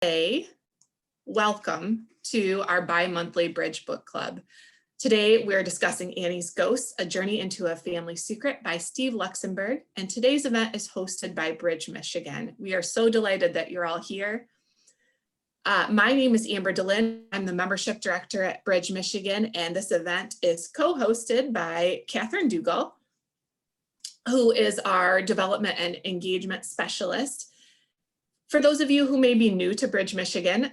Hey, welcome to our bi-monthly Bridge Book Club. Today, we're discussing Annie's Ghosts, A Journey into a Family Secret by Steve Luxenberg, and today's event is hosted by Bridge, Michigan. We are so delighted that you're all here. My name is Amber DeLynn. I'm the membership director at Bridge, Michigan, and this event is co-hosted by Catherine Dugal, who is our development and engagement specialist. For those of you who may be new to Bridge, Michigan,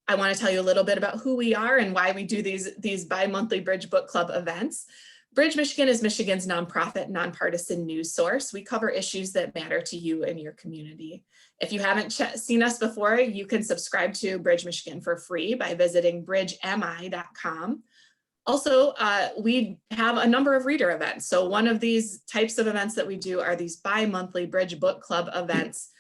I want to tell you a little bit about who we are and why we do these bi-monthly Bridge Book Club events. Bridge, Michigan is Michigan's nonprofit, nonpartisan news source. We cover issues that matter to you and your community. If you haven't seen us before, you can subscribe to Bridge, Michigan for free by visiting bridgemi.com. Also, we have a number of reader events. So one of these types of events that we do are these bi-monthly Bridge Book Club events,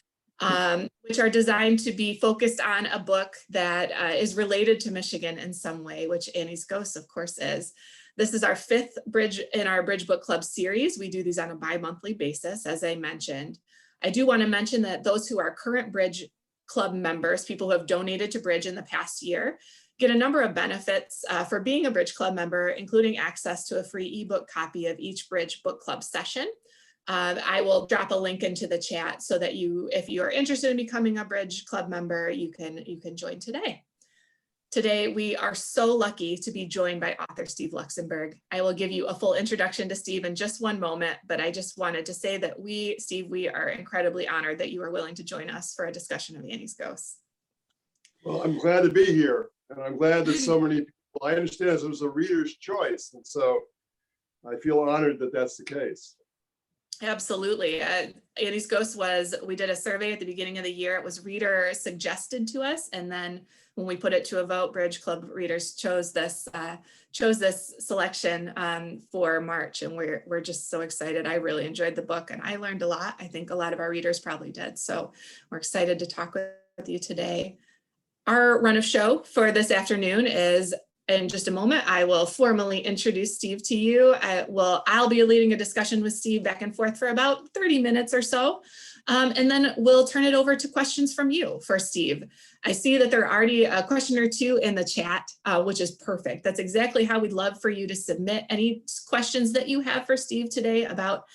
which are designed to be focused on a book that is related to Michigan in some way, which Annie's Ghosts, of course, is. This is our fifth Bridge in our Bridge Book Club series. We do these on a bi-monthly basis, as I mentioned. I do want to mention that those who are current Bridge Club members, people who have donated to Bridge in the past year, get a number of benefits for being a Bridge Club member, including access to a free ebook copy of each Bridge Book Club session. I will drop a link into the chat so that if you are interested in becoming a Bridge Club member, you can join today. Today, we are so lucky to be joined by author Steve Luxenberg. I will give you a full introduction to Steve in just one moment, but I just wanted to say that Steve, we are incredibly honored that you are willing to join us for a discussion of Annie's Ghosts. Well, I'm glad to be here, and I'm glad that so many people, I understand it was a reader's choice, and so I feel honored that that's the case. Absolutely. Annie's Ghosts we did a survey at the beginning of the year. It was reader suggested to us. And then when we put it to a vote, Bridge Club readers chose this selection for March. And we're just so excited. I really enjoyed the book and I learned a lot. I think a lot of our readers probably did. So we're excited to talk with you today. Our run of show for this afternoon is, in just a moment, I will formally introduce Steve to you. I'll be leading a discussion with Steve back and forth for about 30 minutes or so. And then we'll turn it over to questions from you for Steve. I see that there are already a question or two in the chat, which is perfect. That's exactly how we'd love for you to submit any questions that you have for Steve today about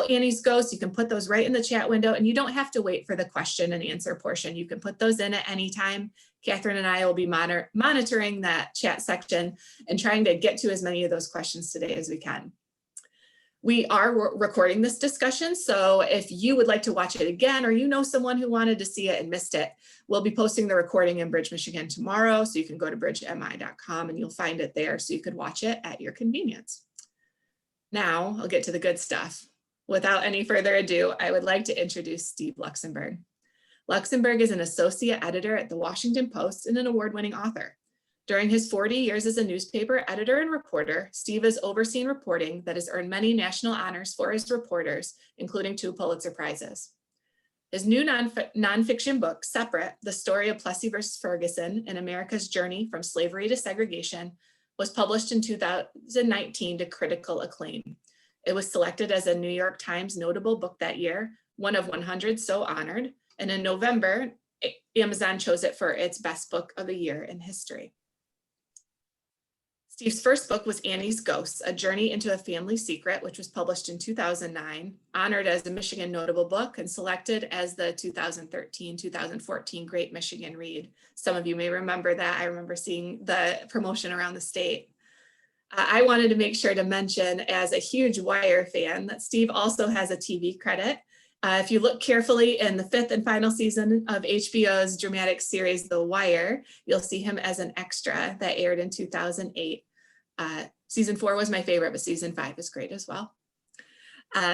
Annie's Ghosts. You can put those right in the chat window and you don't have to wait for the question and answer portion. You can put those in at any time. Catherine and I will be monitoring that chat section and trying to get to as many of those questions today as we can. We are recording this discussion, so if you would like to watch it again or you know someone who wanted to see it and missed it, we'll be posting the recording in Bridge, Michigan tomorrow, so you can go to bridgemi.com and you'll find it there so you could watch it at your convenience. Now, I'll get to the good stuff. Without any further ado, I would like to introduce Steve Luxenberg. Luxenberg is an associate editor at the Washington Post and an award-winning author. During his 40 years as a newspaper editor and reporter, Steve has overseen reporting that has earned many national honors for his reporters, including 2 Pulitzer Prizes. His new nonfiction book, Separate: The Story of Plessy vs. Ferguson and America's Journey from Slavery to Segregation, was published in 2019 to critical acclaim. It was selected as a New York Times notable book that year, one of 100 so honored, and in November, Amazon chose it for its best book of the year in history. Steve's first book was Annie's Ghosts, A Journey into a Family Secret, which was published in 2009, honored as a Michigan Notable Book, and selected as the 2013-2014 Great Michigan Read. Some of you may remember that. I remember seeing the promotion around the state. I wanted to make sure to mention, as a huge Wire fan, that Steve also has a TV credit. If you look carefully in the 5th and final season of HBO's dramatic series, The Wire, you'll see him as an extra that aired in 2008. Season 4 was my favorite, but season 5 is great as well.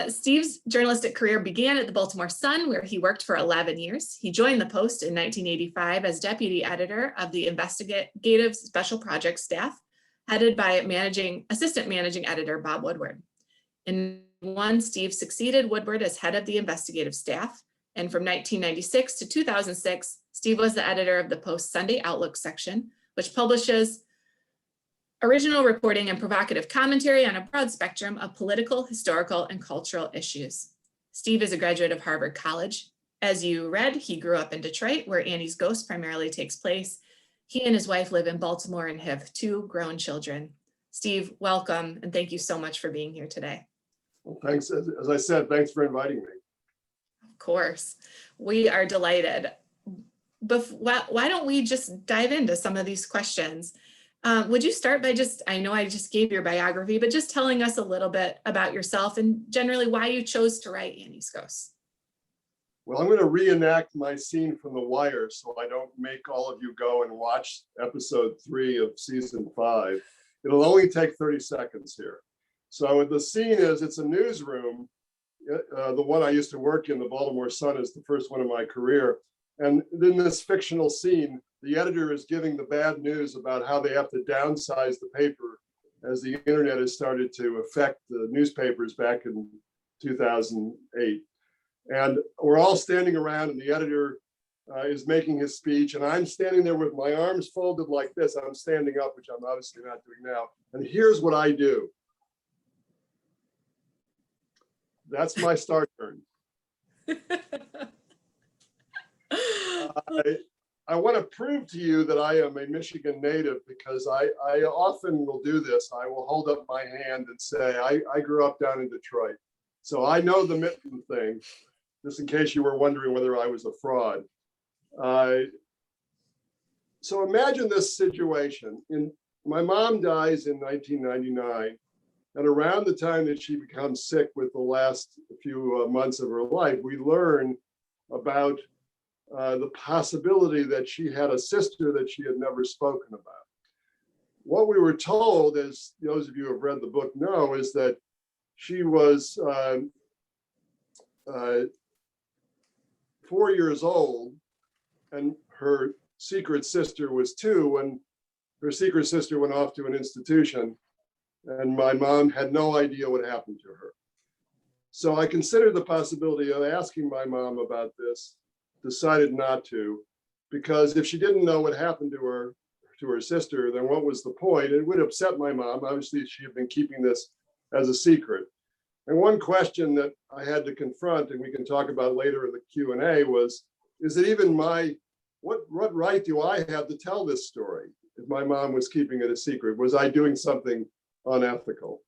Steve's journalistic career began at the Baltimore Sun, where he worked for 11 years. He joined the Post in 1985 as deputy editor of the investigative special projects staff, headed by assistant managing editor Bob Woodward. In 2001, Steve succeeded Woodward as head of the investigative staff, and from 1996 to 2006, Steve was the editor of the Post Sunday Outlook section, which publishes original reporting and provocative commentary on a broad spectrum of political, historical, and cultural issues. Steve is a graduate of Harvard College As you read, he grew up in Detroit, where Annie's Ghost primarily takes place. He and his wife live in Baltimore and have 2 grown children. Steve, welcome, and thank you so much for being here today. Well, thanks. As I said, thanks for inviting me. Of course, we are delighted. But why don't we just dive into some of these questions? Would you start by I know I just gave your biography, but just telling us a little bit about yourself and generally why you chose to write Annie's Ghost? Well, I'm going to reenact my scene from The Wire so I don't make all of you go and watch episode 3 of season 5. It'll only take 30 seconds here. So the scene is, it's a newsroom. The one I used to work in, the Baltimore Sun, is the first one in my career. And in this fictional scene, the editor is giving the bad news about how they have to downsize the paper as the internet has started to affect the newspapers back in 2008. And we're all standing around and the editor is making his speech, and I'm standing there with my arms folded like this. I'm standing up, which I'm obviously not doing now. And here's what I do. That's my start turn. I want to prove to you that I am a Michigan native because I often will do this. I will hold up my hand and say, I grew up down in Detroit. So I know the mitten thing, just in case you were wondering whether I was a fraud. So imagine this situation. My mom dies in 1999. And around the time that she becomes sick with the last few months of her life, we learn about the possibility that she had a sister that she had never spoken about. What we were told, as those of you who have read the book know, is that she was 4 years old and her secret sister was 2 when her secret sister went off to an institution, and my mom had no idea what happened to her. So I considered the possibility of asking my mom about this, decided not to, because if she didn't know what happened to her sister, then what was the point? It would upset my mom. Obviously, she had been keeping this as a secret. And one question that I had to confront, and we can talk about later in the Q&A, was, is it even what right do I have to tell this story if my mom was keeping it a secret? Was I doing something unethical?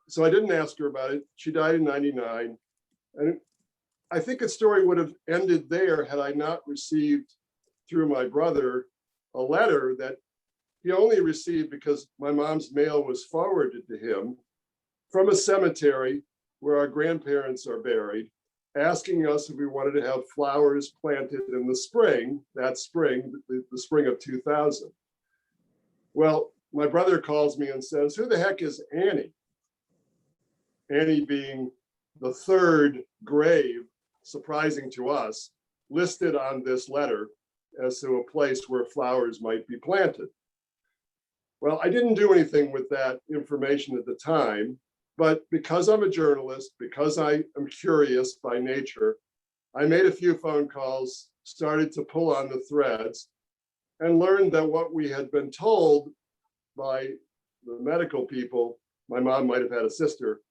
So I didn't ask her about it. She died in 99. And I think the story would have ended there had I not received, through my brother, a letter that he only received because my mom's mail was forwarded to him from a cemetery where our grandparents are buried, asking us if we wanted to have flowers planted in the spring, that spring, the spring of 2000. Well, my brother calls me and says, who the heck is Annie? Annie being the 3rd grave, surprising to us, listed on this letter as to a place where flowers might be planted. Well, I didn't do anything with that information at the time, but because I'm a journalist, because I am curious by nature, I made a few phone calls, started to pull on the threads, and learned that what we had been told by the medical people, my mom might have had a sister,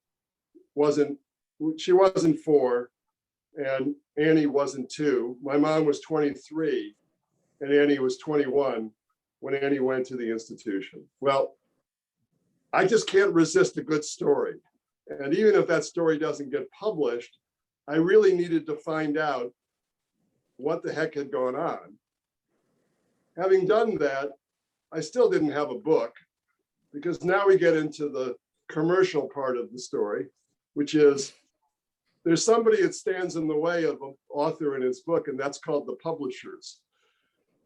she wasn't 4, and Annie wasn't 2. My mom was 23, and Annie was 21 when Annie went to the institution. Well, I just can't resist a good story. And even if that story doesn't get published, I really needed to find out what the heck had gone on. Having done that, I still didn't have a book, because now we get into the commercial part of the story, which is there's somebody that stands in the way of an author and his book, and that's called the publishers.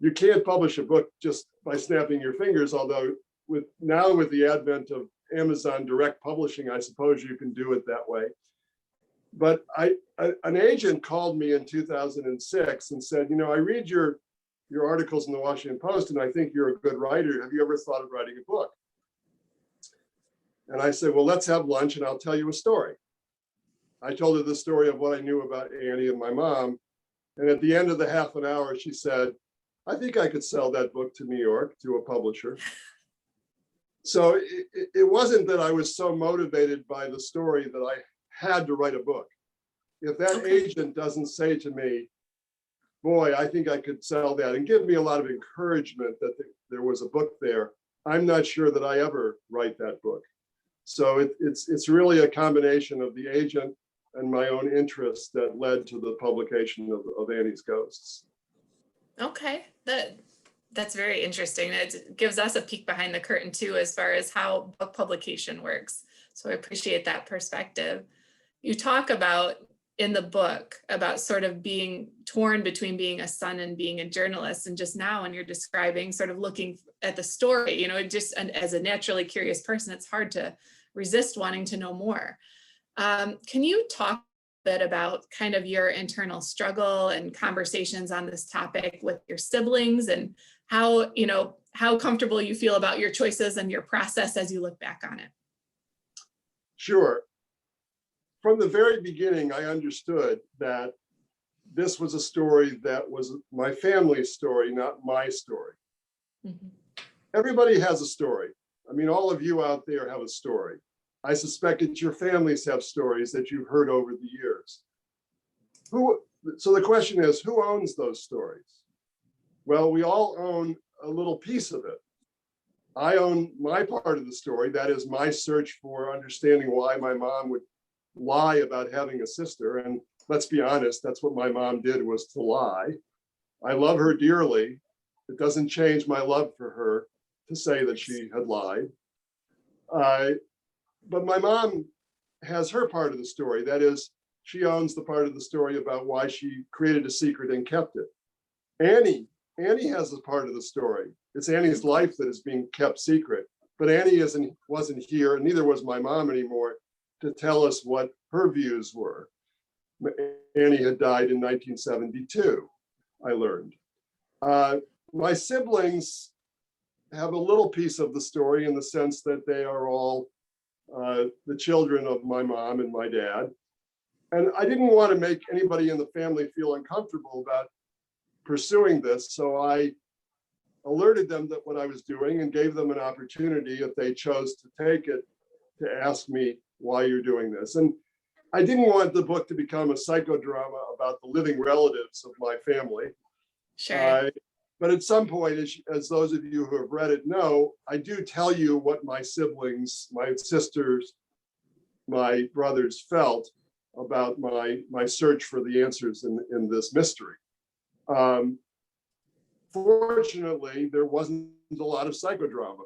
You can't publish a book just by snapping your fingers, although with the advent of Amazon direct publishing, I suppose you can do it that way. But an agent called me in 2006 and said, I read your articles in the Washington Post, and I think you're a good writer. Have you ever thought of writing a book? And I said, well, let's have lunch and I'll tell you a story. I told her the story of what I knew about Annie and my mom. And at the end of the half an hour, she said, I think I could sell that book to New York, to a publisher. So it wasn't that I was so motivated by the story that I had to write a book. if that Okay. agent doesn't say to me, boy, I think I could sell that, and give me a lot of encouragement that there was a book there, I'm not sure that I ever write that book. So it's really a combination of the agent and my own interest that led to the publication of Annie's Ghosts. Okay, that's very interesting. It gives us a peek behind the curtain too, as far as how book publication works. So I appreciate that perspective. You talk about in the book about sort of being torn between being a son and being a journalist. And just now when you're describing sort of looking at the story, you know, and as a naturally curious person, it's hard to resist wanting to know more. Can you talk a bit about kind of your internal struggle and conversations on this topic with your siblings, and how, you know, how comfortable you feel about your choices and your process as you look back on it? Sure. From the very beginning, I understood that this was a story that was my family's story, not my story. Mhm. Everybody has a story. I mean, all of you out there have a story. I suspect that your families have stories that you've heard over the years. So the question is, who owns those stories? Well, we all own a little piece of it. I own my part of the story. That is my search for understanding why my mom would lie about having a sister. And let's be honest, that's what my mom did, was to lie. I love her dearly. It doesn't change my love for her to say that she had lied. But my mom has her part of the story. That is, she owns the part of the story about why she created a secret and kept it. Annie has a part of the story. It's Annie's life that is being kept secret. But Annie wasn't here, and neither was my mom anymore, to tell us what her views were. Annie had died in 1972, I learned. My siblings have a little piece of the story in the sense that they are all the children of my mom and my dad. And I didn't want to make anybody in the family feel uncomfortable about pursuing this. So I alerted them that what I was doing and gave them an opportunity, if they chose to take it, to ask me why you're doing this. And I didn't want the book to become a psychodrama about the living relatives of my family. Sure. But at some point, as those of you who have read it know, I do tell you what my siblings, my sisters, my brothers felt about my search for the answers in this mystery. Fortunately, there wasn't a lot of psychodrama.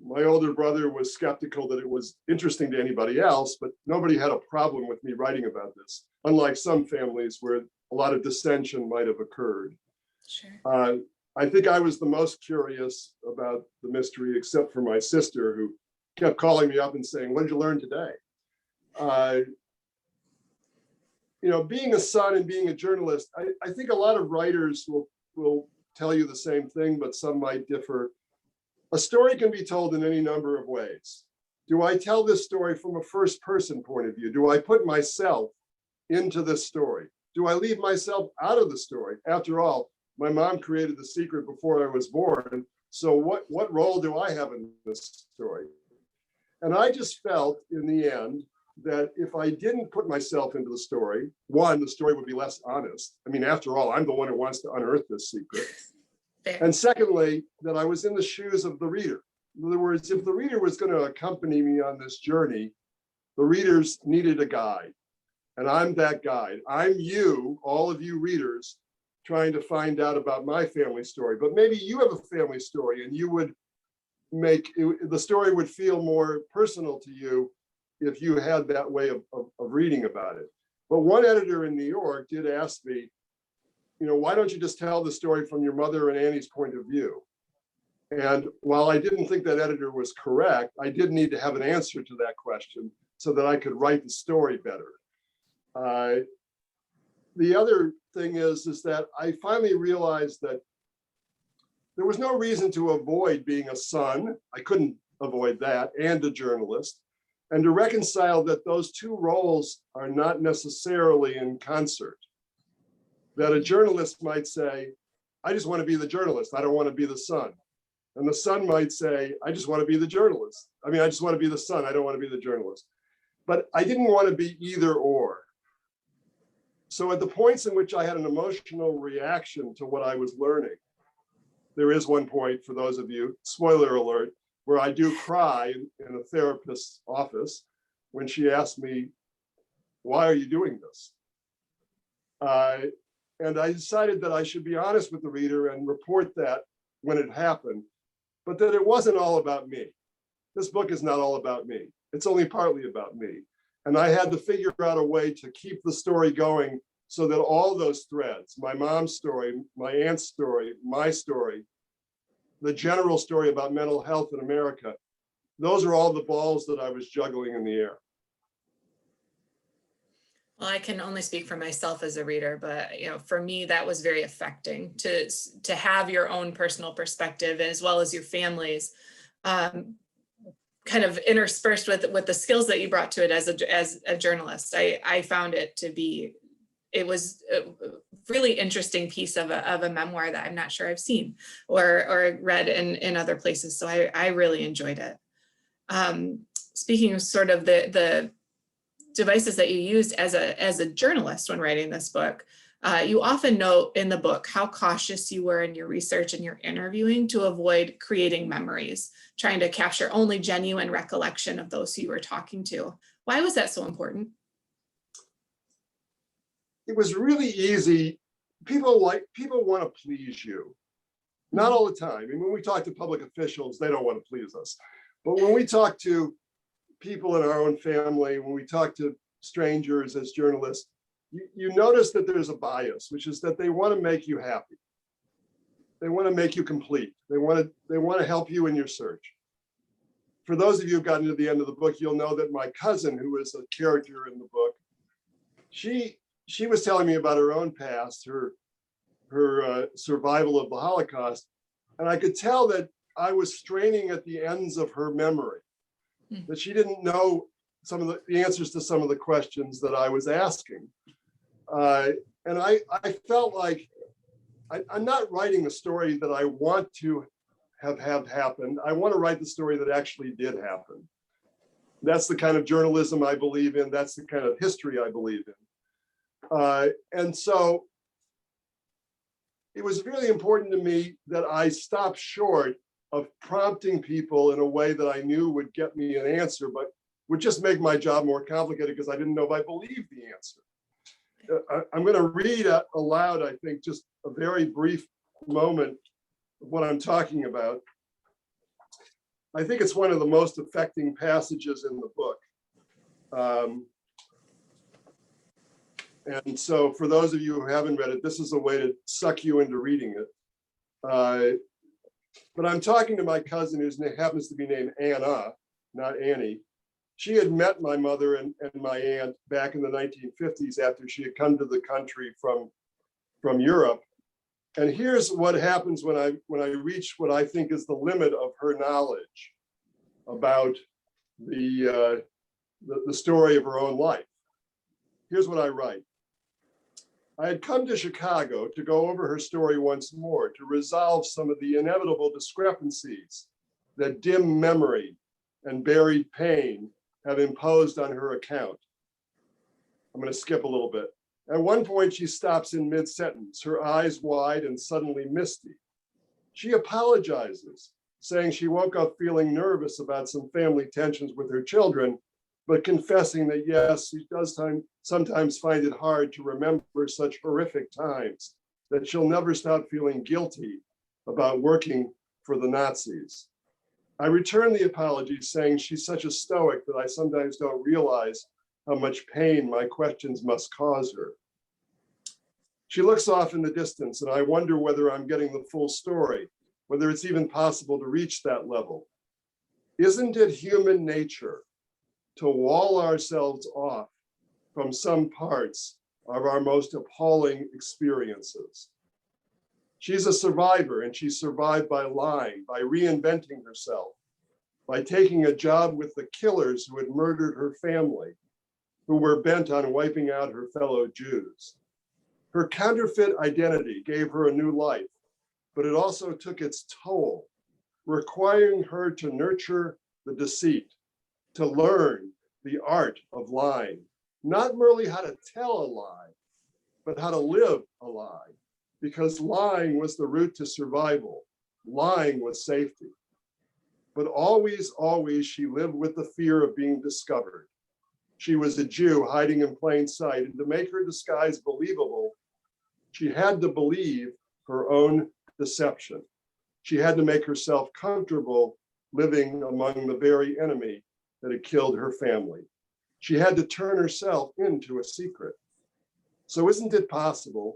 My older brother was skeptical that it was interesting to anybody else, but nobody had a problem with me writing about this, unlike some families where a lot of dissension might have occurred. Sure. I think I was the most curious about the mystery, except for my sister, who kept calling me up and saying, "What did you learn today?" You know, being a son and being a journalist, I think a lot of writers will tell you the same thing, but some might differ. A story can be told in any number of ways. Do I tell this story from a first person point of view? Do I put myself into this story? Do I leave myself out of the story? After all, my mom created the secret before I was born. So what role do I have in this story? And I just felt in the end that if I didn't put myself into the story, one, the story would be less honest. I mean, after all, I'm the one who wants to unearth this secret. Fair. And secondly, that I was in the shoes of the reader. In other words, if the reader was going to accompany me on this journey, the readers needed a guide. And I'm that guide. I'm you, all of you readers, trying to find out about my family story. But maybe you have a family story and you would make the story would feel more personal to you if you had that way of reading about it. But one editor in New York did ask me, you know, why don't you just tell the story from your mother and Annie's point of view? And while I didn't think that editor was correct, I did need to have an answer to that question so that I could write the story better. The other thing is that I finally realized that there was no reason to avoid being a son. I couldn't avoid that, and a journalist, and to reconcile that those two roles are not necessarily in concert. That a journalist might say, I just want to be the journalist. I don't want to be the son. And the son might say, I just want to be the journalist. I mean, I just want to be the son. I don't want to be the journalist. But I didn't want to be either or. So at the points in which I had an emotional reaction to what I was learning, there is one point for those of you, spoiler alert, where I do cry in a therapist's office when she asked me, why are you doing this? And I decided that I should be honest with the reader and report that when it happened, but that it wasn't all about me. This book is not all about me. It's only partly about me. And I had to figure out a way to keep the story going so that all those threads, my mom's story, my aunt's story, my story, the general story about mental health in America, those are all the balls that I was juggling in the air. Well, I can only speak for myself as a reader, but for me, that was very affecting to have your own personal perspective as well as your family's, kind of interspersed with the skills that you brought to it as a journalist. I found it to be, it was a really interesting piece of a memoir that I'm not sure I've seen or read in other places. So I really enjoyed it. Speaking of sort of the devices that you used as a journalist when writing this book, you often note in the book how cautious you were in your research and your interviewing to avoid creating memories, trying to capture only genuine recollection of those who you were talking to. Why was that so important? It was really easy. People want to please you. Not all the time. I mean, when we talk to public officials, they don't want to please us. But when we talk to people in our own family, when we talk to strangers as journalists, you notice that there's a bias, which is that they want to make you happy. They want to make you complete. They want to help you in your search. For those of you who've gotten to the end of the book, you'll know that my cousin, who is a character in the book, she was telling me about her own past, her survival of the Holocaust, and I could tell that I was straining at the ends of her memory, that she didn't know some of the answers to some of the questions that I was asking. And I felt like I'm not writing a story that I want to have happened. I want to write the story that actually did happen. That's the kind of journalism I believe in. That's the kind of history I believe in. And so it was really important to me that I stop short of prompting people in a way that I knew would get me an answer, but would just make my job more complicated because I didn't know if I believed the answer. I'm going to read aloud, I think, just a very brief moment of what I'm talking about. I think it's one of the most affecting passages in the book. And so for those of you who haven't read it, this is a way to suck you into reading it. But I'm talking to my cousin, whose name happens to be named Anna, not Annie. She had met my mother and my aunt back in the 1950s after she had come to the country from Europe. And here's what happens when I reach what I think is the limit of her knowledge about the story of her own life. Here's what I write. I had come to Chicago to go over her story once more, to resolve some of the inevitable discrepancies that dim memory and buried pain have imposed on her account. I'm going to skip a little bit. At one point, she stops in mid-sentence, her eyes wide and suddenly misty. She apologizes, saying she woke up feeling nervous about some family tensions with her children, but confessing that yes, she does sometimes find it hard to remember such horrific times, that she'll never stop feeling guilty about working for the Nazis. I return the apology, saying she's such a stoic that I sometimes don't realize how much pain my questions must cause her. She looks off in the distance, and I wonder whether I'm getting the full story, whether it's even possible to reach that level. Isn't it human nature to wall ourselves off from some parts of our most appalling experiences? She's a survivor, and she survived by lying, by reinventing herself, by taking a job with the killers who had murdered her family, who were bent on wiping out her fellow Jews. Her counterfeit identity gave her a new life, but it also took its toll, requiring her to nurture the deceit, to learn the art of lying, not merely how to tell a lie, but how to live a lie, because lying was the route to survival. Lying was safety. But always, always, she lived with the fear of being discovered. She was a Jew hiding in plain sight, and to make her disguise believable, she had to believe her own deception. She had to make herself comfortable living among the very enemy that had killed her family. She had to turn herself into a secret. So isn't it possible,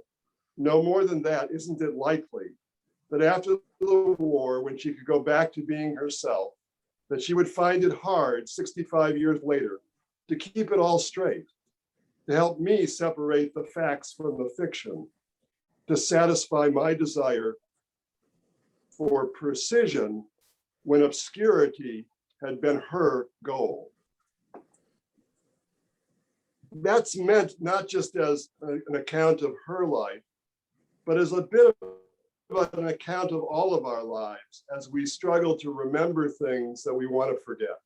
no more than that, isn't it likely that after the war, when she could go back to being herself, that she would find it hard 65 years later to keep it all straight, to help me separate the facts from the fiction, to satisfy my desire for precision when obscurity had been her goal. That's meant not just as an account of her life, but as a bit of an account of all of our lives as we struggle to remember things that we want to forget.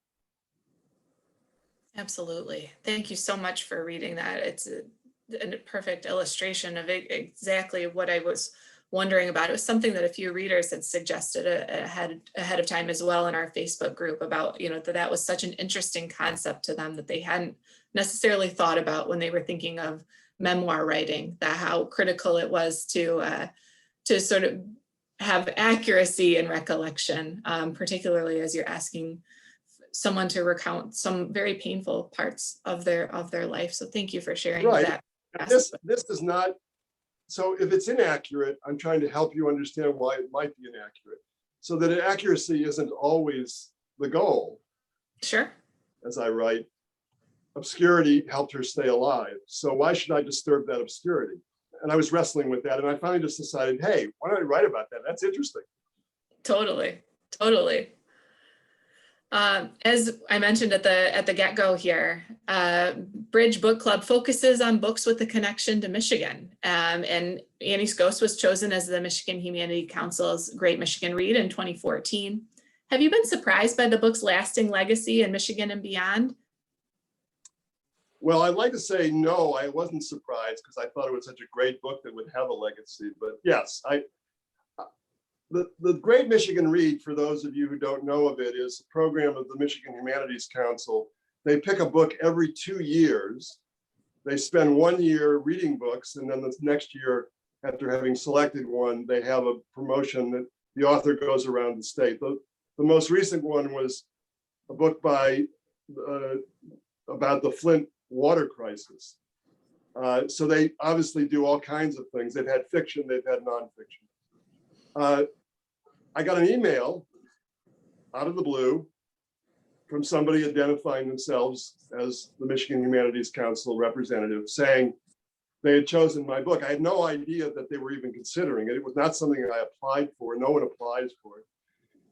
Absolutely. Thank you so much for reading that. It's a perfect illustration of exactly what I was wondering about. It was something that a few readers had suggested ahead of time as well in our Facebook group about, that was such an interesting concept to them that they hadn't necessarily thought about when they were thinking of memoir writing, that how critical it was to sort of have accuracy and recollection, particularly as you're asking someone to recount some very painful parts of their life. So thank you for sharing that. This is not, so if it's inaccurate, I'm trying to help you understand why it might be inaccurate, so that accuracy isn't always the goal. Sure. As I write, obscurity helped her stay alive. So why should I disturb that obscurity? And I was wrestling with that, and I finally just decided, hey, why don't I write about that? That's interesting. Totally. As I mentioned at the get-go here, Bridge Book Club focuses on books with a connection to Michigan. And Annie's Ghost was chosen as the Michigan Humanity Council's Great Michigan Read in 2014. Have you been surprised by the book's lasting legacy in Michigan and beyond? Well, I'd like to say no, I wasn't surprised because I thought it was such a great book that would have a legacy. But yes, the Great Michigan Read, for those of you who don't know of it, is a program of the Michigan Humanities Council. They pick a book every 2 years. They spend 1 year reading books, and then the next year, after having selected one, they have a promotion that the author goes around the state. The most recent one was a book by about the Flint water crisis. So they obviously do all kinds of things. They've had fiction, they've had nonfiction. I got an email out of the blue from somebody identifying themselves as the Michigan Humanities Council representative saying they had chosen my book. I had no idea that they were even considering it. It was not something I applied for. No one applies for it.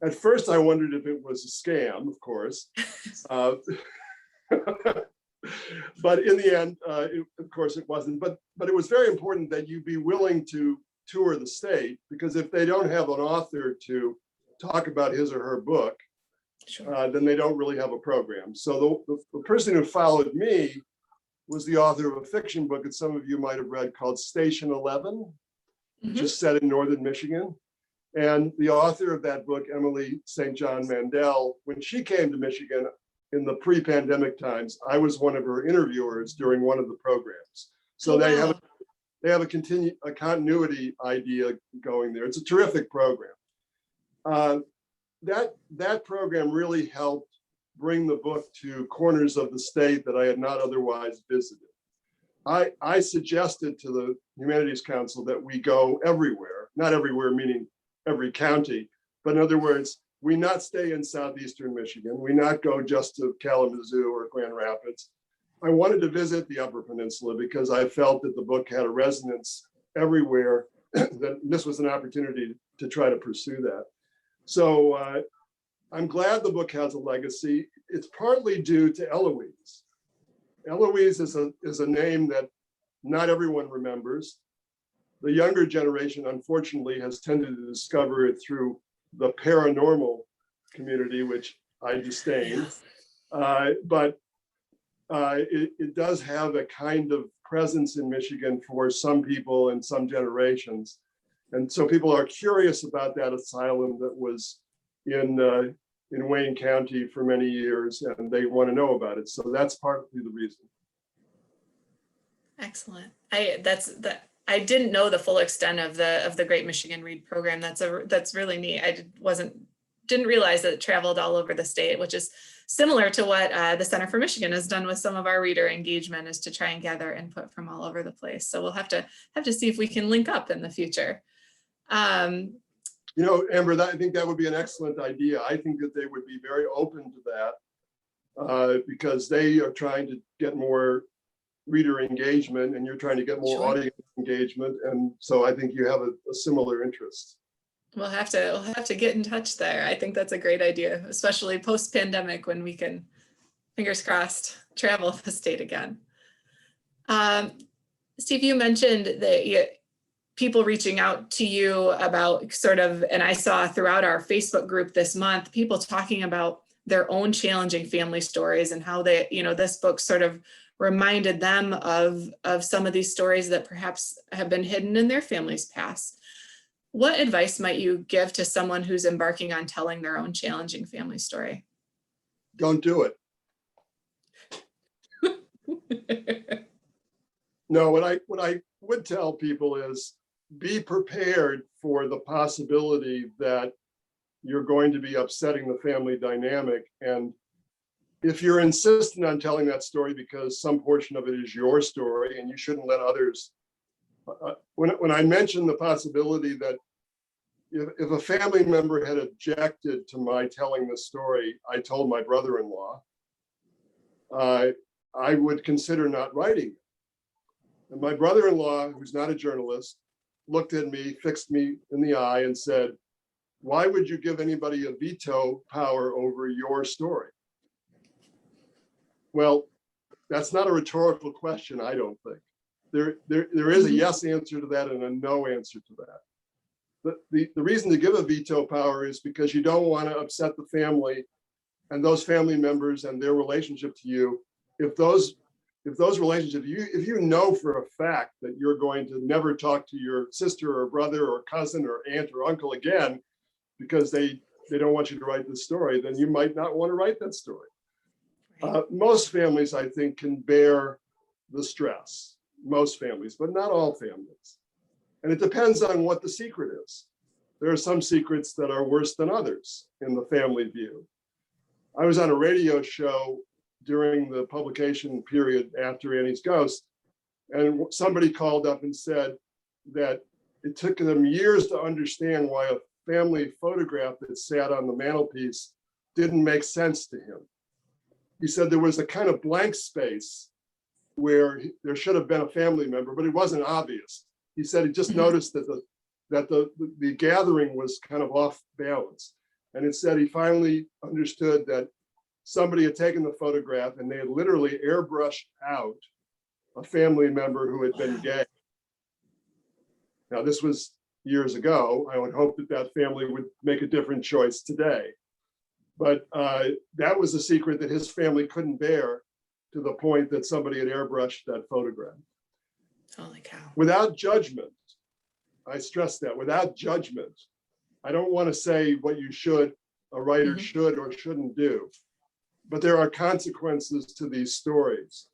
At first, I wondered if it was a scam, of course. But in the end, of course, it wasn't. But it was very important that you be willing to tour the state, because if they don't have an author to talk about his or her book, sure, then they don't really have a program. So the person who followed me was the author of a fiction book that some of you might have read called Station 11, which is set in northern Michigan. And the author of that book, Emily St. John Mandel, when she came to Michigan in the pre-pandemic times, I was one of her interviewers during one of the programs. So they have a continuity idea going there. It's a terrific program. That program really helped bring the book to corners of the state that I had not otherwise visited. I suggested to the Humanities Council that we go everywhere, not everywhere meaning every county, but in other words, we not stay in southeastern Michigan, we not go just to Kalamazoo or Grand Rapids. I wanted to visit the Upper Peninsula because I felt that the book had a resonance everywhere, that this was an opportunity to try to pursue that. So I'm glad the book has a legacy. It's partly due to Eloise. Eloise is a name that not everyone remembers. The younger generation, unfortunately, has tended to discover it through the paranormal community, which I disdain. But it does have a kind of presence in Michigan for some people in some generations. And so people are curious about that asylum that was in Wayne County for many years, and they want to know about it. So that's partly the reason. Excellent. I didn't know the full extent of the Great Michigan Read program. That's really neat. Didn't realize that it traveled all over the state, which is similar to what the Center for Michigan has done with some of our reader engagement, is to try and gather input from all over the place. So we'll have to see if we can link up in the future. You know, Amber, I think that would be an excellent idea. I think that they would be very open to that because they are trying to get more reader engagement, and you're trying to get more audience engagement. And so I think you have a similar interest. We'll have to get in touch there. I think that's a great idea, especially post-pandemic, when we can, fingers crossed, travel the state again. Steve, you mentioned that people reaching out to you about sort of, and I saw throughout our Facebook group this month, people talking about their own challenging family stories and how they, this book sort of reminded them of some of these stories that perhaps have been hidden in their family's past. What advice might you give to someone who's embarking on telling their own challenging family story? Don't do it. No, what I would tell people is be prepared for the possibility that you're going to be upsetting the family dynamic. And if you're insistent on telling that story because some portion of it is your story and you shouldn't let others, when I mentioned the possibility that if a family member had objected to my telling the story, I told my brother-in-law, I would consider not writing it. And my brother-in-law, who's not a journalist, looked at me, fixed me in the eye and said, "Why would you give anybody a veto power over your story?" Well, that's not a rhetorical question, I don't think. There is a yes answer to that and a no answer to that. The reason to give a veto power is because you don't want to upset the family and those family members and their relationship to you. If those relationships, if you know for a fact that you're going to never talk to your sister or brother or cousin or aunt or uncle again because they don't want you to write this story, then you might not want to write that story. Most families, I think, can bear the stress. Most families, but not all families. And it depends on what the secret is. There are some secrets that are worse than others in the family view. I was on a radio show during the publication period after Annie's Ghost, and somebody called up and said that it took them years to understand why a family photograph that sat on the mantelpiece didn't make sense to him. He said there was a kind of blank space where there should have been a family member, but it wasn't obvious. He said he just noticed that the gathering was kind of off balance. And it said he finally understood that somebody had taken the photograph and they had literally airbrushed out a family member who had been gay. Now, this was years ago. I would hope that that family would make a different choice today. But that was a secret that his family couldn't bear, to the point that somebody had airbrushed that photograph. Holy cow. Without judgment, I stress that, without judgment. I don't want to say what a writer should or shouldn't do, but there are consequences to these stories.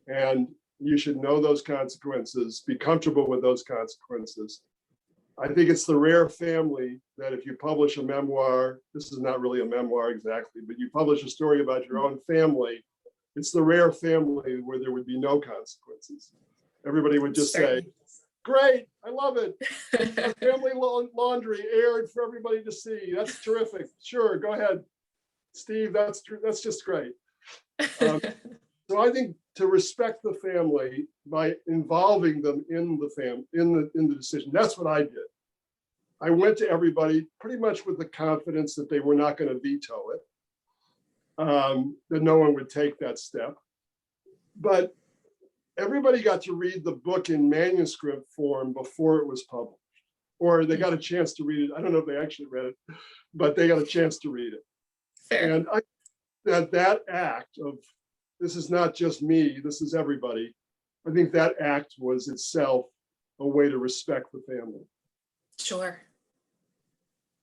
And you should know those consequences, be comfortable with those consequences. I think it's the rare family that if you publish a memoir, this is not really a memoir exactly, but you publish a story about your own family, it's the rare family where there would be no consequences. Everybody would just say, "Great, I love it. Family laundry aired for everybody to see. That's terrific. Sure, go ahead, Steve. That's just great." So I think to respect the family by involving them in the decision. That's what I did. I went to everybody pretty much with the confidence that they were not going to veto it, that no one would take that step. But everybody got to read the book in manuscript form before it was published, or they got a chance to read it. I don't know if they actually read it, but they got a chance to read it. Fair. And that act of, this is not just me, this is everybody, I think that act was itself a way to respect the family. Sure.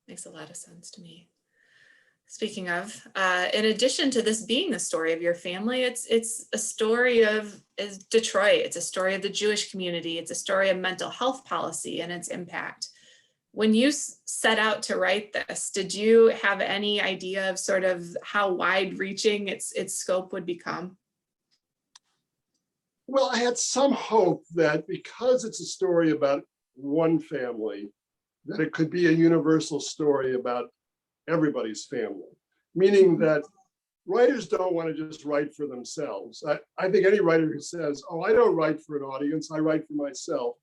Makes a lot of sense to me. Speaking of, in addition to this being the story of your family, it's a story of Detroit. It's a story of the Jewish community. It's a story of mental health policy and its impact. When you set out to write this, did you have any idea of sort of how wide-reaching its scope would become? Well, I had some hope that because it's a story about one family, that it could be a universal story about everybody's family, meaning that writers don't want to just write for themselves. I think any writer who says, oh, I don't write for an audience, I write for myself.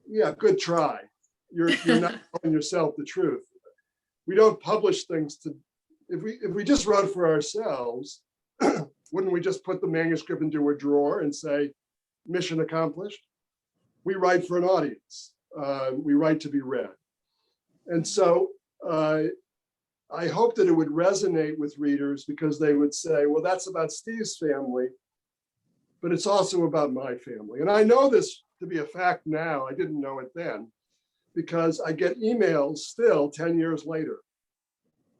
Yeah, good try. You're not telling yourself the truth. We don't publish things to, if we just wrote for ourselves, wouldn't we just put the manuscript into a drawer and say, mission accomplished? We write for an audience. We write to be read. And so I hope that it would resonate with readers because they would say, well, that's about Steve's family, but it's also about my family. And I know this to be a fact now. I didn't know it then, because I get emails still 10 years later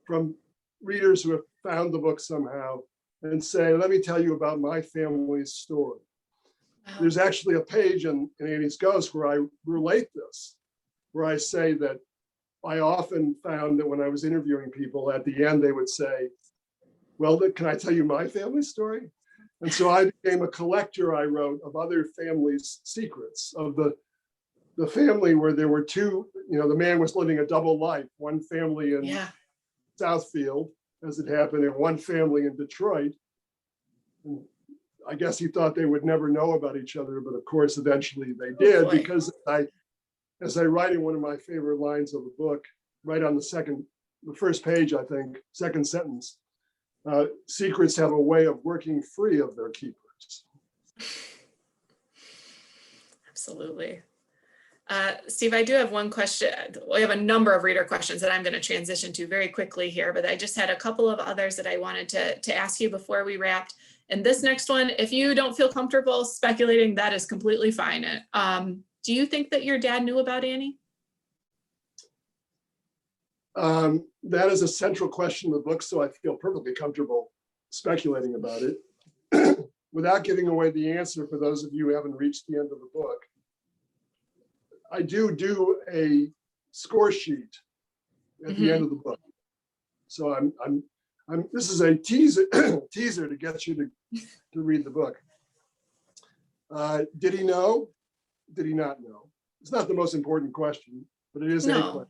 from readers who have found the book somehow and say, let me tell you about my family's story. Wow. There's actually a page in Annie's Ghost where I relate this, where I say that I often found that when I was interviewing people, at the end, they would say, well, can I tell you my family story? And so I became a collector, I wrote, of other families' secrets, of the family where there were two, the man was living a double life, one family in Southfield, as it happened, and one family in Detroit. And I guess he thought they would never know about each other, but of course, eventually they did, because as I write in one of my favorite lines of the book, right on the first page, I think, second sentence, secrets have a way of working free of their keepers. Absolutely. Steve, I do have one question. We have a number of reader questions that I'm going to transition to very quickly here, but I just had a couple of others that I wanted to ask you before we wrapped. And this next one, if you don't feel comfortable speculating, that is completely fine. Do you think that your dad knew about Annie? That is a central question in the book, so I feel perfectly comfortable speculating about it. Without giving away the answer for those of you who haven't reached the end of the book, I do a score sheet at the end of the book. So this is a teaser to get you to read the book. Did he know? Did he not know? It's not the most important question, but it is a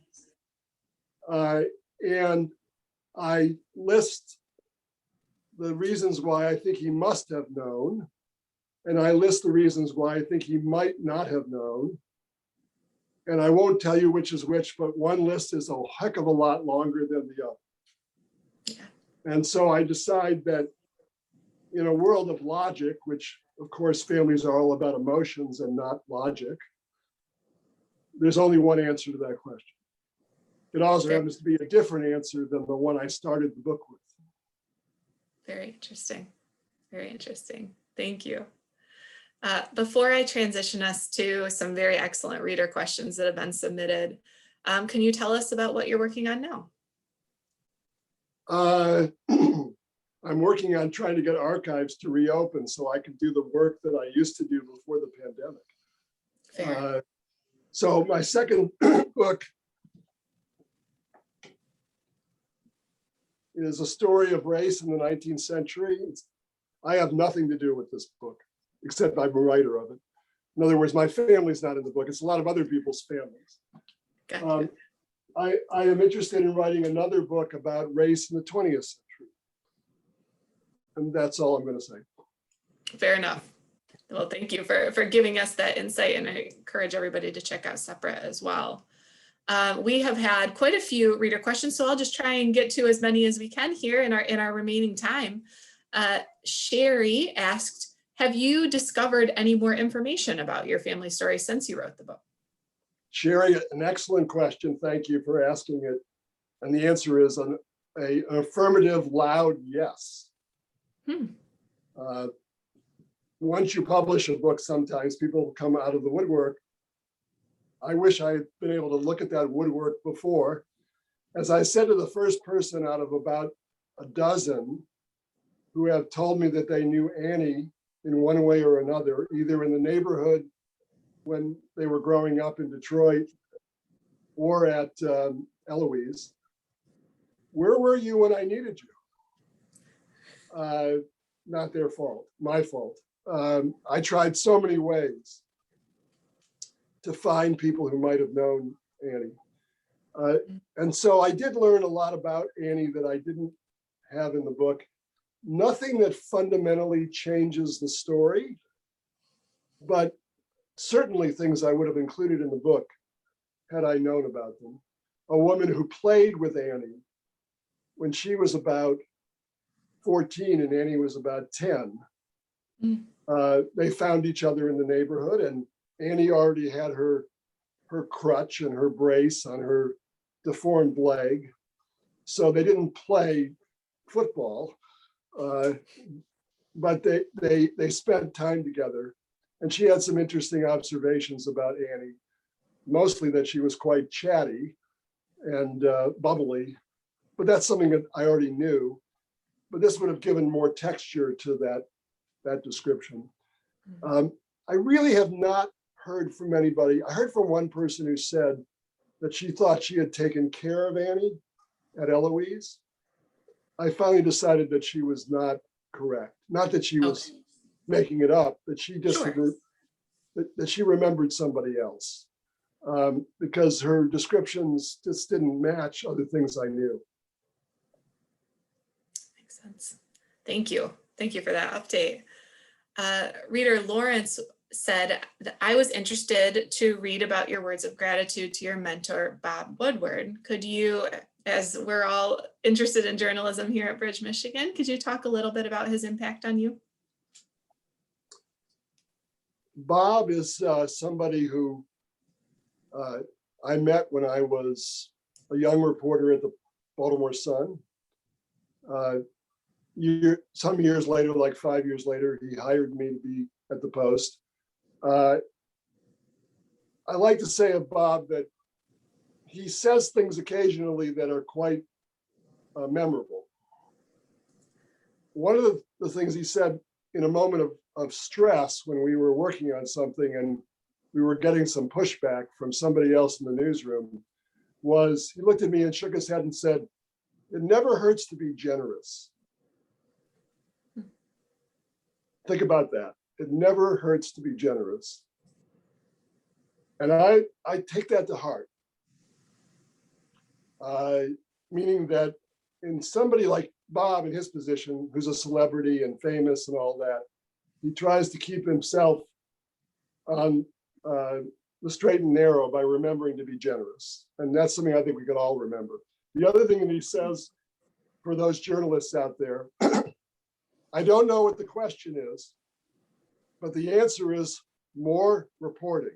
question. And I list the reasons why I think he must have known, and I list the reasons why I think he might not have known. And I won't tell you which is which, but one list is a heck of a lot longer than the other. Yeah. And so I decide that in a world of logic, which of course families are all about emotions and not logic, there's only one answer to that question. It also happens to be a different answer than the one I started the book with. Very interesting. Very interesting. Thank you. Before I transition us to some very excellent reader questions that have been submitted, can you tell us about what you're working on now? I'm working on trying to get archives to reopen so I can do the work that I used to do before the pandemic. Fair. So my second book is a story of race in the 19th century. I have nothing to do with this book, except I'm a writer of it. In other words, my family's not in the book. It's a lot of other people's families. Gotcha. I am interested in writing another book about race in the 20th century. And that's all I'm going to say. Fair enough. Well, thank you for giving us that insight, and I encourage everybody to check out Separate as well. We have had quite a few reader questions, so I'll just try and get to as many as we can here in our remaining time. Sherry asked, have you discovered any more information about your family story since you wrote the book? Sherry, an excellent question. Thank you for asking it. And the answer is an affirmative, loud yes. once you publish a book, sometimes people come out of the woodwork. I wish I had been able to look at that woodwork before. As I said to the first person out of about a dozen who have told me that they knew Annie in one way or another, either in the neighborhood when they were growing up in Detroit or at Eloise, where were you when I needed you? Not their fault, my fault. I tried so many ways to find people who might have known Annie. And so I did learn a lot about Annie that I didn't have in the book. Nothing that fundamentally changes the story, but certainly things I would have included in the book had I known about them. A woman who played with Annie when she was about 14 and Annie was about 10. They found each other in the neighborhood, and Annie already had her crutch and her brace on her deformed leg. So they didn't play football, but they spent time together. And she had some interesting observations about Annie, mostly that she was quite chatty and bubbly, but that's something that I already knew. But this would have given more texture to that description. I really have not heard from anybody. I heard from one person who said that she thought she had taken care of Annie at Eloise. I finally decided that she was not correct. Not that she was making it up, that she just that she remembered somebody else, because her descriptions just didn't match other things I knew. Makes sense. Thank you. Thank you for that update. Reader Lawrence said that I was interested to read about your words of gratitude to your mentor, Bob Woodward. Could you, as we're all interested in journalism here at Bridge, Michigan, could you talk a little bit about his impact on you? Bob is somebody who I met when I was a young reporter at the Baltimore Sun. Some years later, like 5 years later, he hired me to be at the Post. I like to say of Bob that he says things occasionally that are quite memorable. One of the things he said in a moment of stress when we were working on something and we were getting some pushback from somebody else in the newsroom was, he looked at me and shook his head and said, "It never hurts to be generous." Think about that. It never hurts to be generous. And I take that to heart. Meaning that in somebody like Bob in his position, who's a celebrity and famous and all that, he tries to keep himself on the straight and narrow by remembering to be generous. And that's something I think we can all remember. The other thing that he says for those journalists out there, I don't know what the question is, but the answer is more reporting.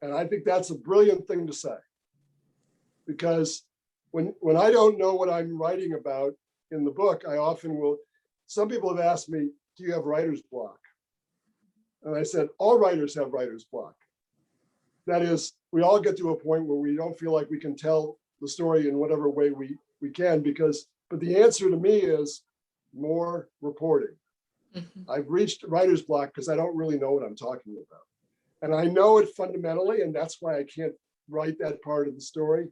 And I think that's a brilliant thing to say, because when I don't know what I'm writing about in the book, I often will, some people have asked me, do you have writer's block? And I said, all writers have writer's block. That is, we all get to a point where we don't feel like we can tell the story in whatever way we can, but the answer to me is more reporting. I've reached writer's block because I don't really know what I'm talking about. And I know it fundamentally, and that's why I can't write that part of the story.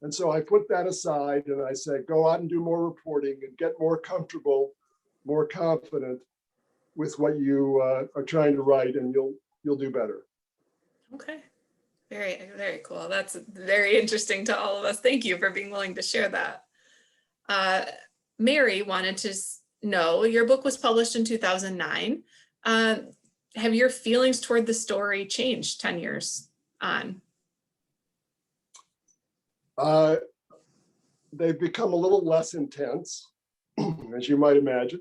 And so I put that aside and I say, go out and do more reporting and get more comfortable, more confident with what you are trying to write, and you'll do better. Okay. Very, very cool. That's very interesting to all of us. Thank you for being willing to share that. Mary wanted to know, your book was published in 2009. Have your feelings toward the story changed 10 years on? They've become a little less intense, as you might imagine.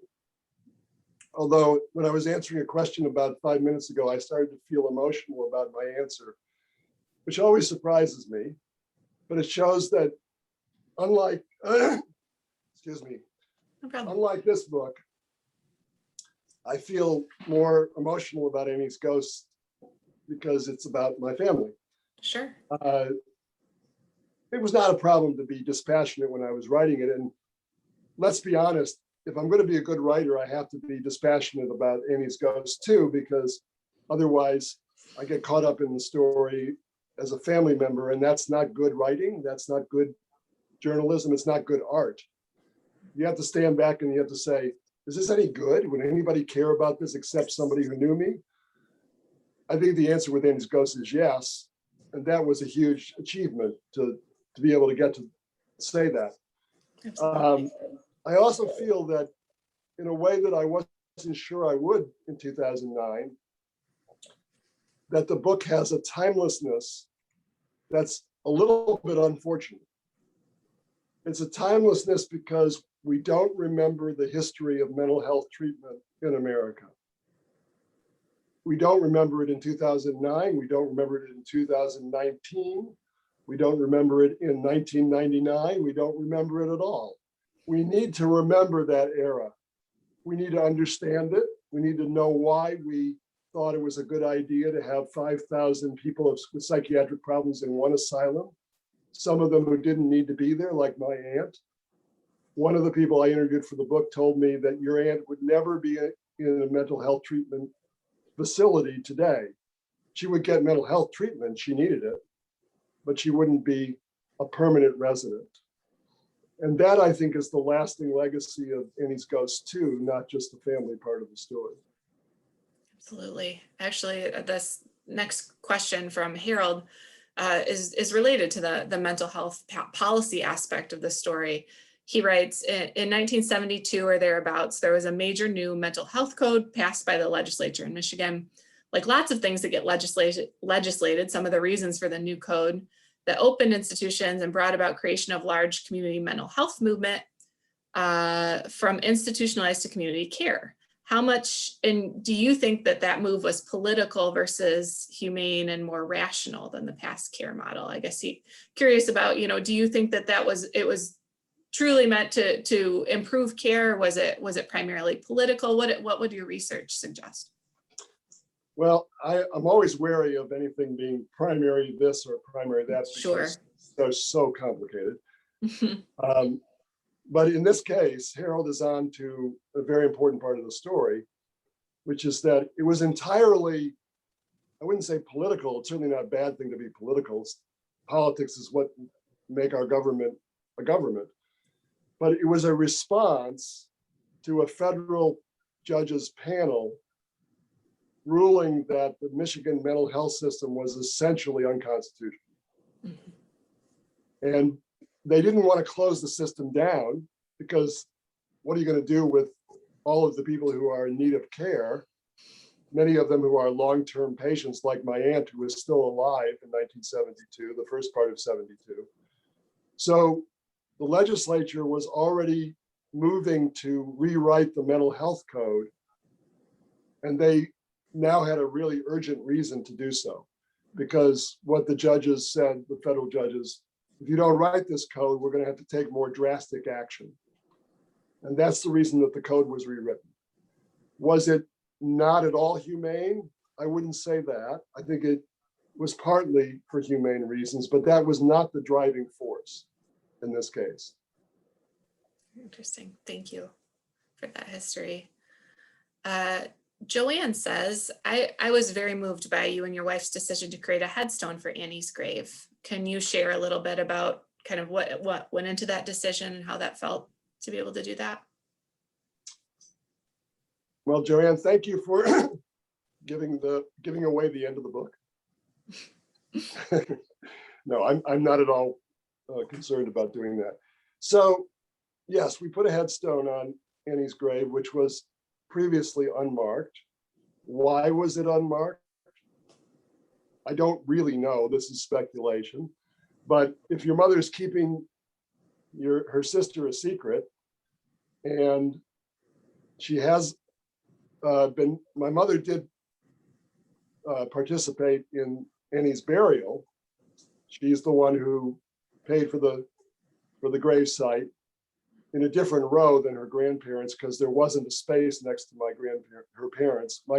Although when I was answering a question about 5 minutes ago, I started to feel emotional about my answer, which always surprises me. But it shows that unlike, excuse me, No problem. unlike this book, I feel more emotional about Annie's ghost because it's about my family. Sure. It was not a problem to be dispassionate when I was writing it. And let's be honest, if I'm going to be a good writer, I have to be dispassionate about Annie's ghost too, because otherwise I get caught up in the story as a family member, and that's not good writing. That's not good journalism. It's not good art. You have to stand back and you have to say, is this any good? Would anybody care about this except somebody who knew me? I think the answer with Annie's ghost is yes. And that was a huge achievement to be able to get to say that. I also feel that in a way that I wasn't sure I would in 2009, that the book has a timelessness that's a little bit unfortunate. It's a timelessness because we don't remember the history of mental health treatment in America. We don't remember it in 2009. We don't remember it in 2019. We don't remember it in 1999. We don't remember it at all. We need to remember that era. We need to understand it. We need to know why we thought it was a good idea to have 5,000 people with psychiatric problems in one asylum, some of them who didn't need to be there, like my aunt. One of the people I interviewed for the book told me that your aunt would never be in a mental health treatment facility today. She would get mental health treatment, she needed it, but she wouldn't be a permanent resident. And that, I think, is the lasting legacy of Annie's Ghost too, not just the family part of the story. Absolutely. Actually, this next question from Harold is related to the mental health policy aspect of the story. He writes, in 1972 or thereabouts, there was a major new mental health code passed by the legislature in Michigan. Like lots of things that get legislated, some of the reasons for the new code that opened institutions and brought about creation of large community mental health movement from institutionalized to community care. How much, and do you think that that move was political versus humane and more rational than the past care model? I guess curious about, do you think that it was truly meant to improve care? Was it primarily political? What would your research suggest? Well, I'm always wary of anything being primary this or primary that, because Sure. they're so complicated. But in this case, Harold is on to a very important part of the story, which is that it was entirely, I wouldn't say political, it's certainly not a bad thing to be political. Politics is what make our government a government. But it was a response to a federal judge's panel ruling that the Michigan mental health system was essentially unconstitutional. Mm-hmm. And they didn't want to close the system down because what are you going to do with all of the people who are in need of care, many of them who are long-term patients, like my aunt, who was still alive in 1972, the first part of 72. So the legislature was already moving to rewrite the mental health code, and they now had a really urgent reason to do so, because what the judges said, the federal judges, if you don't write this code, we're going to have to take more drastic action. And that's the reason that the code was rewritten. Was it not at all humane? I wouldn't say that. I think it was partly for humane reasons, but that was not the driving force in this case. Interesting. Thank you for that history. Joanne says, I was very moved by you and your wife's decision to create a headstone for Annie's grave. Can you share a little bit about kind of what went into that decision and how that felt to be able to do that? Well, Joanne, thank you for giving away the end of the book. No, I'm not at all concerned about doing that. So yes, we put a headstone on Annie's grave, which was previously unmarked. Why was it unmarked? I don't really know. This is speculation. But if your mother is keeping her sister a secret, and she has my mother did participate in Annie's burial. She's the one who paid for the grave site. in a different row than her grandparents because there wasn't a space next to her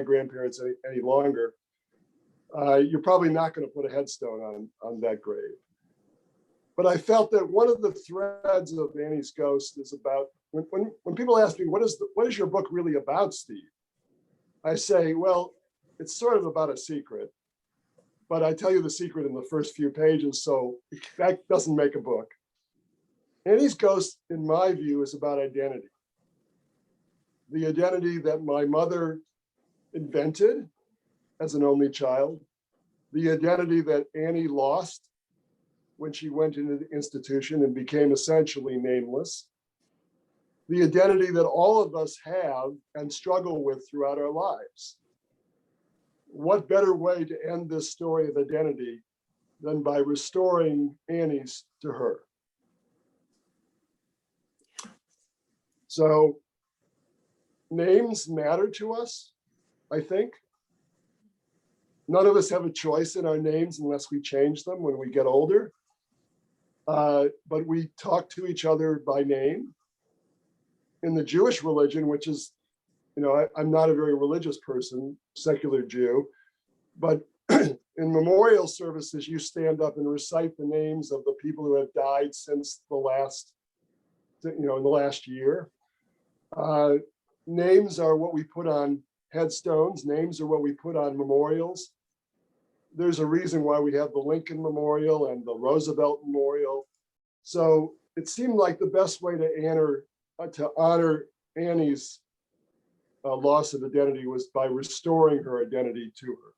grandparents any longer. You're probably not going to put a headstone on that grave. But I felt that one of the threads of Annie's Ghost is about, when people ask me, what is your book really about, Steve? I say, well, it's sort of about a secret, but I tell you the secret in the first few pages, so that doesn't make a book. Annie's Ghost, in my view, is about identity. The identity that my mother invented as an only child, the identity that Annie lost when she went into the institution and became essentially nameless, the identity that all of us have and struggle with throughout our lives. What better way to end this story of identity than by restoring Annie's to her? So names matter to us, I think. None of us have a choice in our names unless we change them when we get older. But we talk to each other by name. In the Jewish religion, which is, I'm not a very religious person, secular Jew, but in memorial services, you stand up and recite the names of the people who have died since the last, in the last year. Names are what we put on headstones. Names are what we put on memorials. There's a reason why we have the Lincoln Memorial and the Roosevelt Memorial. So it seemed like the best way to honor Annie's loss of identity was by restoring her identity to her.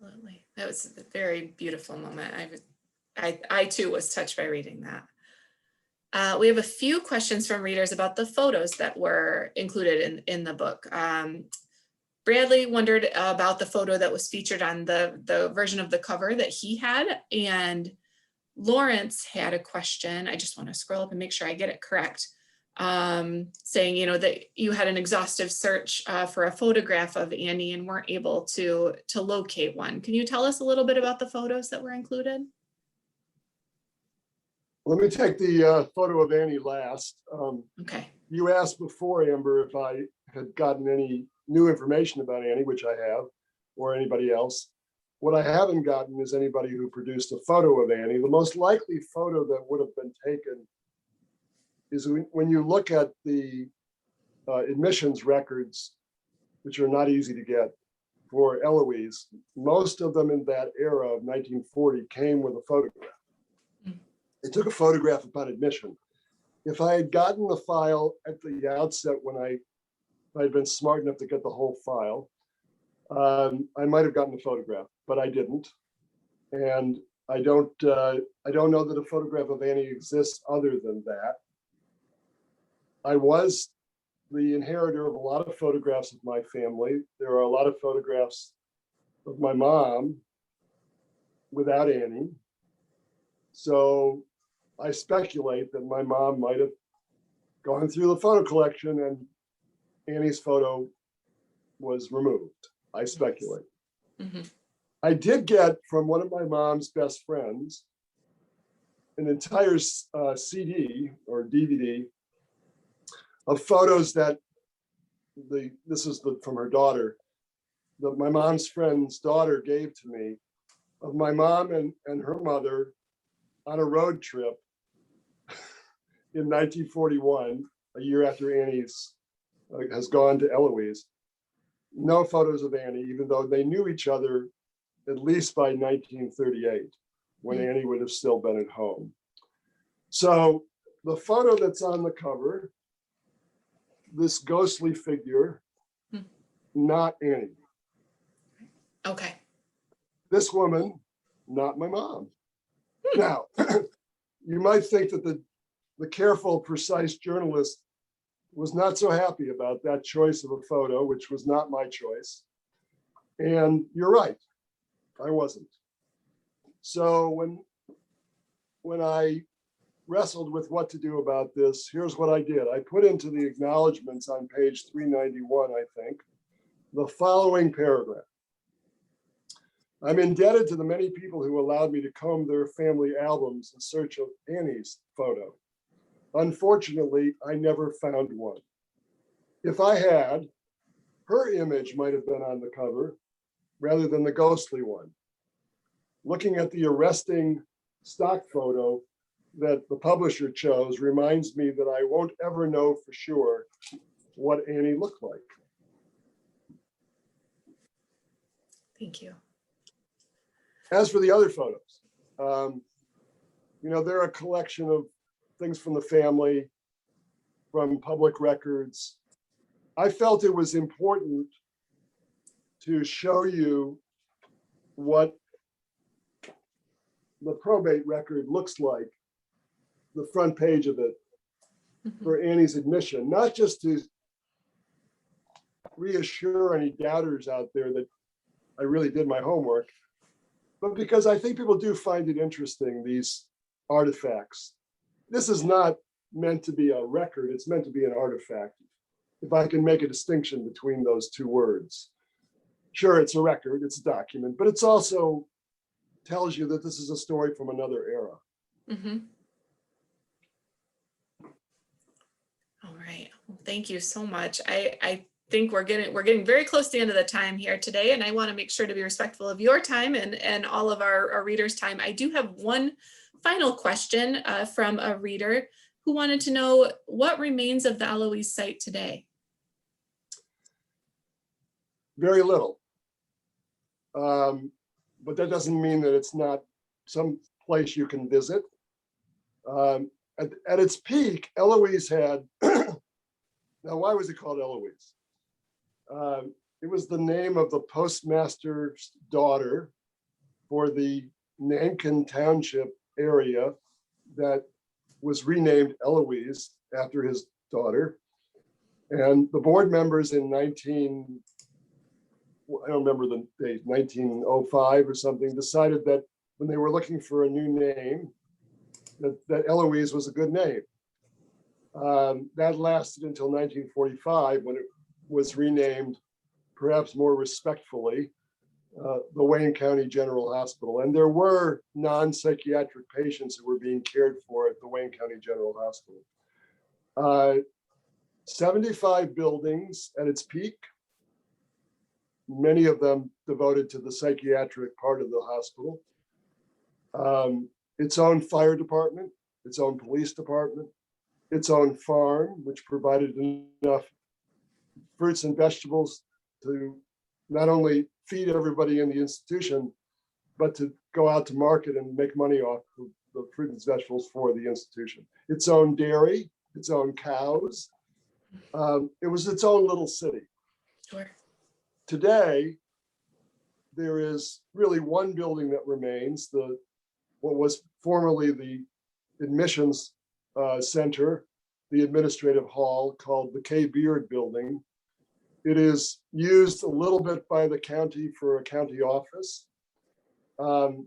Absolutely. That was a very beautiful moment. I too was touched by reading that. We have a few questions from readers about the photos that were included in the book. Bradley wondered about the photo that was featured on the version of the cover that he had. And Lawrence had a question. I just want to scroll up and make sure I get it correct. Saying, that you had an exhaustive search for a photograph of Annie and weren't able to locate one. Can you tell us a little bit about the photos that were included? Let me take the photo of Annie last. Okay. You asked before, Amber, if I had gotten any new information about Annie, which I have, or anybody else. What I haven't gotten is anybody who produced a photo of Annie. The most likely photo that would have been taken is when you look at the admissions records, which are not easy to get, for Eloise, most of them in that era of 1940 came with a photograph. They took a photograph upon admission. If I had gotten the file at the outset when I had been smart enough to get the whole file, I might have gotten a photograph, but I didn't. And I don't know that a photograph of Annie exists other than that. I was the inheritor of a lot of photographs of my family. There are a lot of photographs of my mom without Annie. So I speculate that my mom might have gone through the photo collection and Annie's photo was removed. I speculate. Mm-hmm. I did get from one of my mom's best friends an entire CD or DVD of photos that from her daughter, that my mom's friend's daughter gave to me of my mom and her mother on a road trip in 1941, a year after Annie's has gone to Eloise. No photos of Annie, even though they knew each other at least by 1938, when Annie would have still been at home. So the photo that's on the cover, this ghostly figure, not Annie. Okay. This woman, not my mom. Now, you might think that the careful, precise journalist was not so happy about that choice of a photo, which was not my choice. And you're right, I wasn't. So when I wrestled with what to do about this, here's what I did. I put into the acknowledgements on page 391, I think, the following paragraph. I'm indebted to the many people who allowed me to comb their family albums in search of Annie's photo. Unfortunately, I never found one. If I had, her image might have been on the cover rather than the ghostly one. Looking at the arresting stock photo that the publisher chose reminds me that I won't ever know for sure what Annie looked like. Thank you. As for the other photos, they're a collection of things from the family, from public records. I felt it was important to show you what the probate record looks like, the front page of it, for Annie's admission, not just to reassure any doubters out there that I really did my homework, but because I think people do find it interesting, these artifacts. This is not meant to be a record, it's meant to be an artifact. If I can make a distinction between those two words. Sure, it's a record, it's a document, but it's also tells you that this is a story from another era. Mm-hmm. All right, well, thank you so much. I think we're getting very close to the end of the time here today, and I want to make sure to be respectful of your time and all of our readers' time. I do have one final question from a reader who wanted to know what remains of the Eloise site today. Very little. But that doesn't mean that it's not some place you can visit. At its peak, Eloise had, now why was it called Eloise? It was the name of the postmaster's daughter for the Nankin Township area that was renamed Eloise after his daughter. And the board members in I don't remember the date, 1905 or something, decided that when they were looking for a new name, that Eloise was a good name. That lasted until 1945 when it was renamed, perhaps more respectfully, the Wayne County General Hospital. And there were non-psychiatric patients who were being cared for at the Wayne County General Hospital. 75 buildings at its peak, many of them devoted to the psychiatric part of the hospital. Its own fire department, its own police department, its own farm, which provided enough fruits and vegetables to not only feed everybody in the institution, but to go out to market and make money off the fruit and vegetables for the institution. Its own dairy, its own cows. It was its own little city. Sure. Today, there is really one building that remains, what was formerly the admissions center, the administrative hall, called the K. Beard Building. It is used a little bit by the county for a county office. There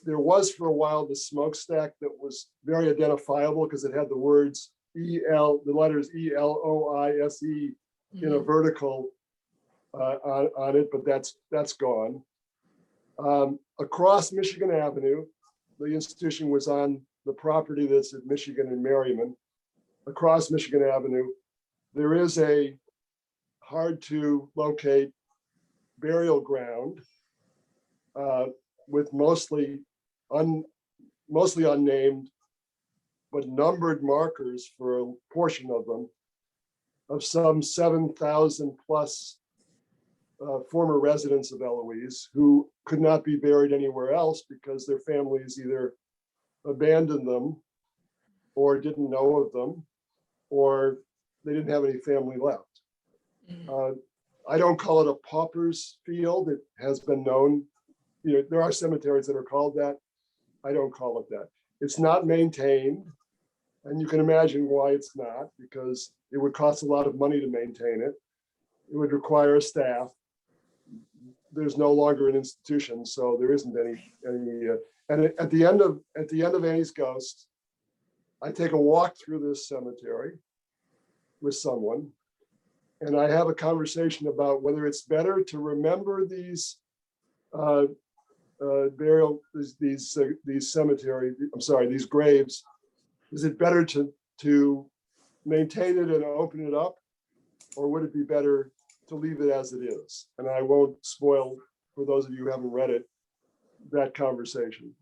was for a while the smokestack that was very identifiable because it had the words the letters ELOISE in a vertical on it, but that's gone. Across Michigan Avenue, the institution was on the property that's at Michigan and Merriman. Across Michigan Avenue, there is a hard to locate burial ground with mostly unnamed, but numbered markers for a portion of them, of some 7,000 plus former residents of Eloise who could not be buried anywhere else because their families either abandoned them or didn't know of them, or they didn't have any family left. I don't call it a pauper's field. It has been known, there are cemeteries that are called that. I don't call it that. It's not maintained. And you can imagine why it's not, because it would cost a lot of money to maintain it. It would require a staff. There's no longer an institution, so there isn't any. And at the end of Annie's Ghost, I take a walk through this cemetery with someone, and I have a conversation about whether it's better to remember these these graves Is it better to maintain it and open it up? Or would it be better to leave it as it is? And I won't spoil, for those of you who haven't read it, that conversation.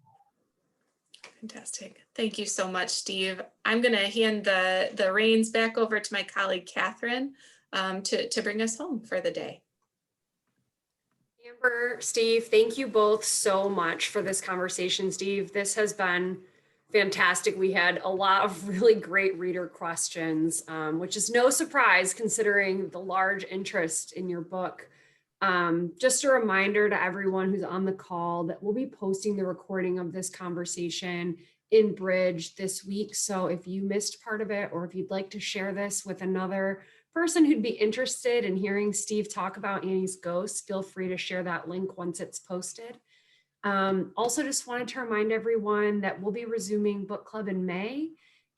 Fantastic. Thank you so much, Steve. I'm going to hand the reins back over to my colleague, Catherine, to bring us home for the day. Amber, Steve, thank you both so much for this conversation. Steve, this has been fantastic. We had a lot of really great reader questions, which is no surprise considering the large interest in your book. Just a reminder to everyone who's on the call that we'll be posting the recording of this conversation in Bridge this week. So if you missed part of it, or if you'd like to share this with another person who'd be interested in hearing Steve talk about Annie's ghost, feel free to share that link once it's posted. Also just wanted to remind everyone that we'll be resuming book club in May,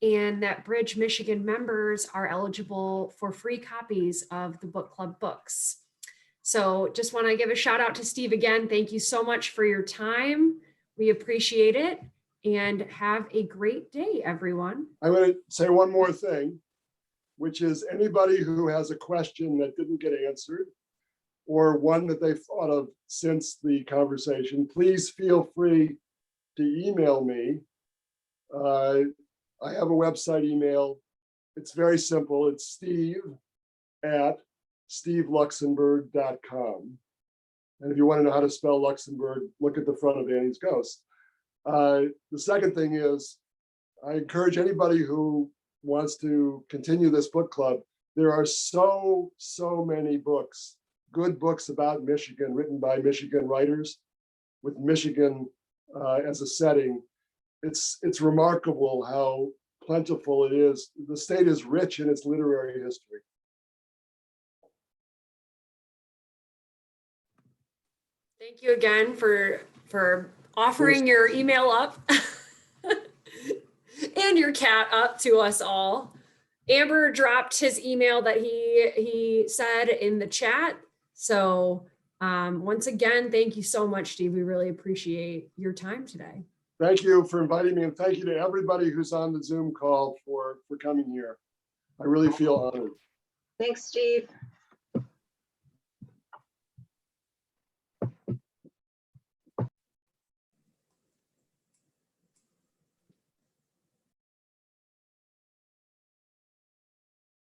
and that Bridge Michigan members are eligible for free copies of the book club books. So just want to give a shout out to Steve again. Thank you so much for your time. We appreciate it, and have a great day, everyone. I'm going to say one more thing, which is anybody who has a question that didn't get answered, or one that they've thought of since the conversation, please feel free to email me. I have a website email. It's very simple. It's steve@steveluxenberg.com. And if you want to know how to spell Luxembourg, look at the front of Annie's Ghost. The second thing is, I encourage anybody who wants to continue this book club. There are so many books, good books about Michigan, written by Michigan writers with Michigan as a setting. It's remarkable how plentiful it is. The state is rich in its literary history. Thank you again for offering your email up and your cat up to us all. Amber dropped his email that he said in the chat. So once again, thank you so much, Steve. We really appreciate your time today. Thank you for inviting me, and thank you to everybody who's on the Zoom call for coming here. I really feel honored. Thanks, Steve.